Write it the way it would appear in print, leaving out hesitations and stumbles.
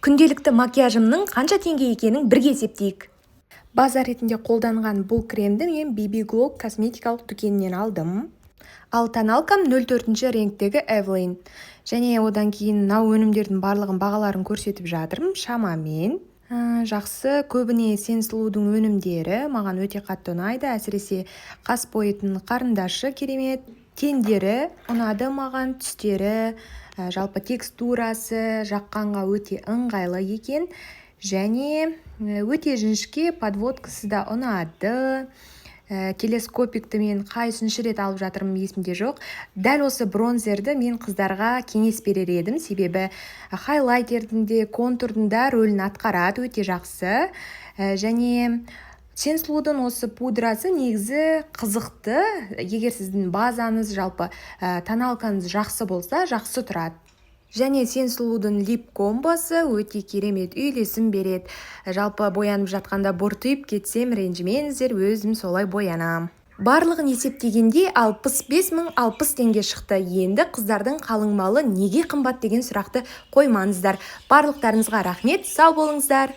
Күнделікті макияжымның қанша теңге екенін бірге есептейік. База ретінде қолданған бұл кремді мен BB Glow косметикалық дүкенінен алдым. Ал тоналкам 04 реңктегі Evelyn. Және одан кейін мынау өнімдердің барлығын бағаларын көрсетіп жатырмын. Шамамен жақсы, көбіне Сен Сұлудың өнімдері маған өте қатты ұнайды. Әсіресе қас боятын қарындашы керемет. Теңдері ұнады маған, түстері, жалпы текстурасы жаққанға өте ыңғайлы екен. Және өте жіңішке, подводкасы да ұнады. Телескопикті мен қайсыншы рет алып жатырмын есімде жоқ. Дәл осы бронзерді мен қыздарға кеңес берер едім, себебі хайлайтердің де контурдың да рөлін атқарады, өте жақсы. Және Сен Сұлудың осы пудрасы негізі қызықты. Егер сіздің базаңыз, жалпы тоналкаңыз жақсы болса, жақсы тұрады. Және Сен Сұлудың лип комбосы өте керемет үйлесім береді. Жалпы боянып жатқанда бұртиып кетсем ренжімеңіздер, өзім солай боянам. Барлығын есептегенде 65.060 теңге шықты. Енді қыздардың қалың малы неге қымбат деген сұрақты қоймаңыздар. Барлықтарыңызға рахмет, сау болыңыздар.